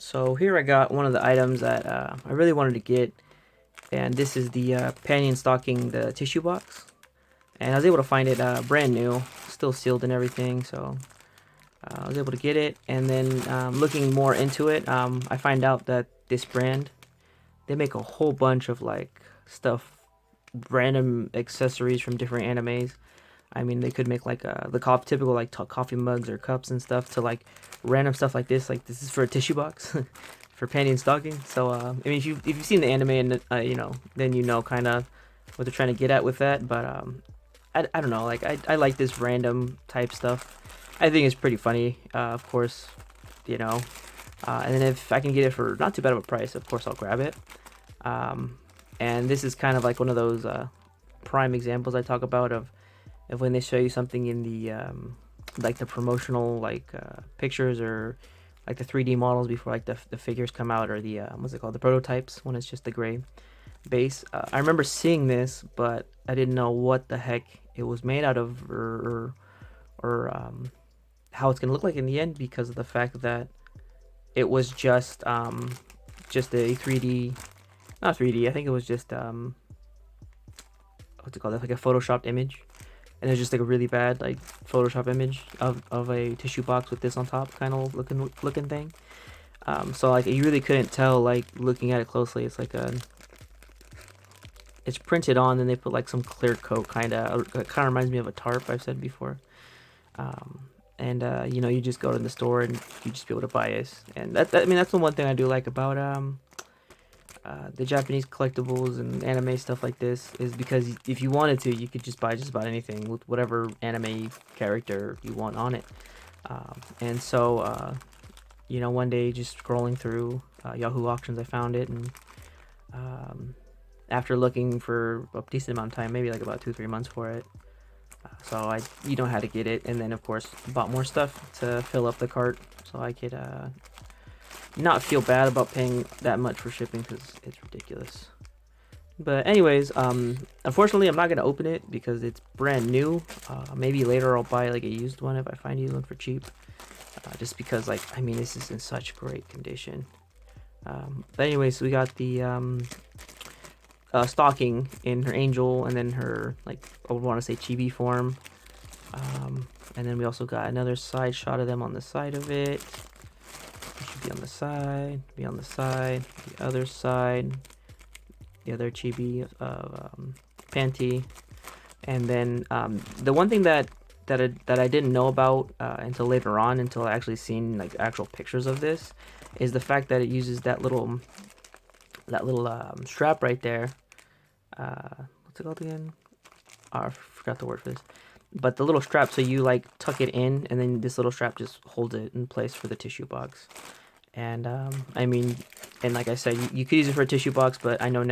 So here I got one of the items that I really wanted to get, and this is the Panty and Stocking, the tissue box. And I was able to find it brand new, still sealed and everything, so I was able to get it. And then looking more into it, I find out that this brand, they make a whole bunch of like stuff, random accessories from different animes. I mean, they could make like typical like coffee mugs or cups and stuff to like random stuff like this. Like this is for a tissue box for panty and stocking. So I mean, if you've seen the anime and you know, then you know kind of what they're trying to get at with that. But I don't know. Like I like this random type stuff. I think it's pretty funny. Of course, you know. And then if I can get it for not too bad of a price, of course I'll grab it. And this is kind of like one of those prime examples I talk about of when they show you something in the like the promotional like pictures or like the 3D models before like the figures come out, or the what's it called, the prototypes, when it's just the gray base. I remember seeing this, but I didn't know what the heck it was made out of, or how it's gonna look like in the end, because of the fact that it was just a 3D, not 3D. I think it was just what's it called? Like a photoshopped image, and it's just like a really bad like Photoshop image of a tissue box with this on top, kind of looking thing. So like you really couldn't tell like looking at it closely. It's like it's printed on, then they put like some clear coat, kind of. It kind of reminds me of a tarp, I've said before. And you know, you just go to the store and you just be able to buy it. And I mean, that's the one thing I do like about the Japanese collectibles and anime stuff like this, is because if you wanted to, you could just buy just about anything with whatever anime character you want on it. And so, you know, one day just scrolling through Yahoo auctions, I found it, and after looking for a decent amount of time, maybe like about 2-3 months for it, so you know how to get it, and then of course bought more stuff to fill up the cart so I could not feel bad about paying that much for shipping, because it's ridiculous. But anyways, unfortunately I'm not gonna open it because it's brand new. Maybe later I'll buy like a used one if I find a used one for cheap. Just because, like, I mean, this is in such great condition. But anyways, we got the stocking in her angel, and then her, like, I would want to say chibi form. And then we also got another side shot of them on the side of it. It should be on the side, be on the side, the other side, the other chibi of Panty. And then the one thing that I didn't know about until later on, until I actually seen like actual pictures of this, is the fact that it uses that little strap right there. What's it called again? Oh, I forgot the word for this. But the little strap, so you like tuck it in, and then this little strap just holds it in place for the tissue box. And I mean, and like I said, you could use it for a tissue box, but I know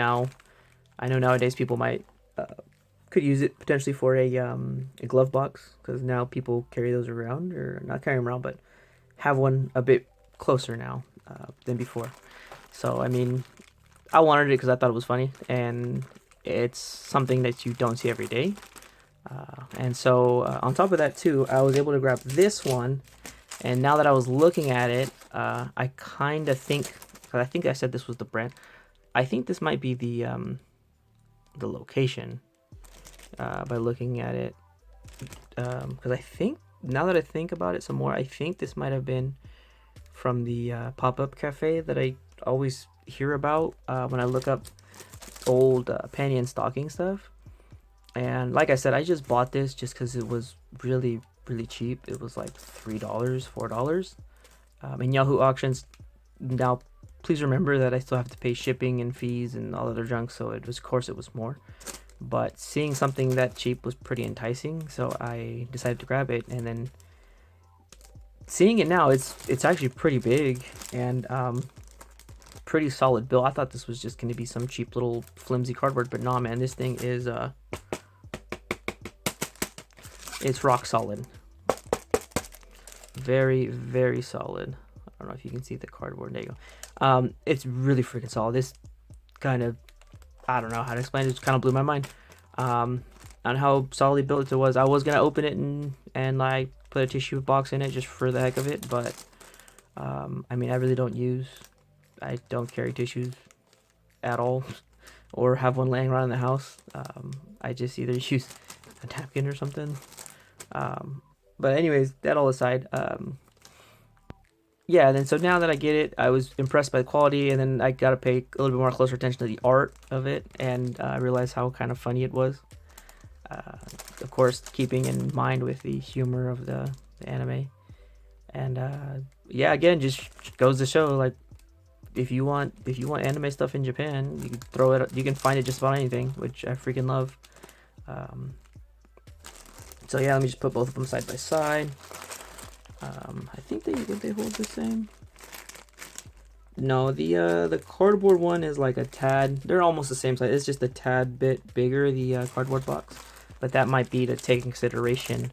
nowadays people might could use it potentially for a glove box, because now people carry those around, or not carry them around, but have one a bit closer now than before. So I mean, I wanted it because I thought it was funny, and it's something that you don't see every day. And so on top of that too, I was able to grab this one, and now that I was looking at it, I kind of think, because I think I said this was the brand, I think this might be the location, by looking at it, because I think, now that I think about it some more, I think this might have been from the pop-up cafe that I always hear about when I look up old panty and stocking stuff. And like I said, I just bought this just because it was really cheap. It was like $3, $4 in Yahoo auctions. Now please remember that I still have to pay shipping and fees and all other junk, so it was, of course it was more. But seeing something that cheap was pretty enticing, so I decided to grab it. And then seeing it now, it's actually pretty big and pretty solid build. I thought this was just going to be some cheap little flimsy cardboard, but nah, man, this thing is it's rock solid. Very solid. I don't know if you can see the cardboard. There you go. It's really freaking solid. This kind of, I don't know how to explain it. It just kind of blew my mind on how solidly built it was. I was gonna open it and like put a tissue box in it just for the heck of it, but I mean, I don't carry tissues at all, or have one laying around in the house. I just either use a napkin or something. But anyways, that all aside, yeah. Then so now that I get it, I was impressed by the quality, and then I got to pay a little bit more closer attention to the art of it, and I realized how kind of funny it was. Of course, keeping in mind with the humor of the anime, and yeah, again, just goes to show like if you want anime stuff in Japan, you can throw it. You can find it just about anything, which I freaking love. Um, so yeah, let me just put both of them side by side. I think they hold the same. No, the cardboard one is like a tad. They're almost the same size. It's just a tad bit bigger, the cardboard box. But that might be to take in consideration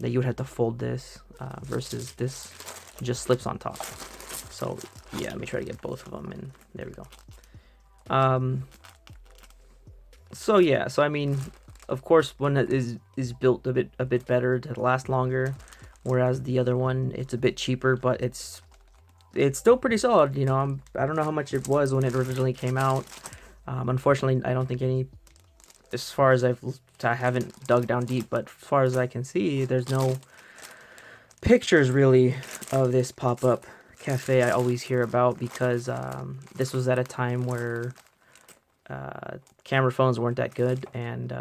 that you would have to fold this versus this just slips on top. So yeah, let me try to get both of them, and there we go. So yeah, so I mean, of course, one that is built a bit better to last longer, whereas the other one it's a bit cheaper, but it's still pretty solid. You know, I don't know how much it was when it originally came out. Unfortunately, I don't think any, as far as I haven't dug down deep, but as far as I can see, there's no pictures really of this pop-up cafe I always hear about, because this was at a time where camera phones weren't that good, and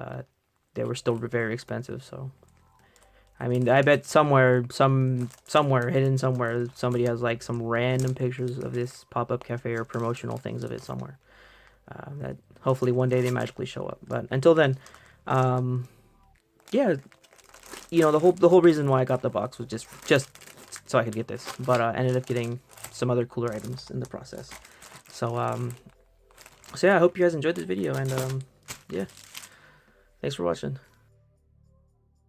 they were still very expensive. So I mean, I bet somewhere hidden somewhere, somebody has like some random pictures of this pop-up cafe or promotional things of it somewhere. That hopefully one day they magically show up. But until then, yeah, you know, the whole reason why I got the box was just so I could get this. But I ended up getting some other cooler items in the process. So so yeah, I hope you guys enjoyed this video, and yeah, thanks for watching.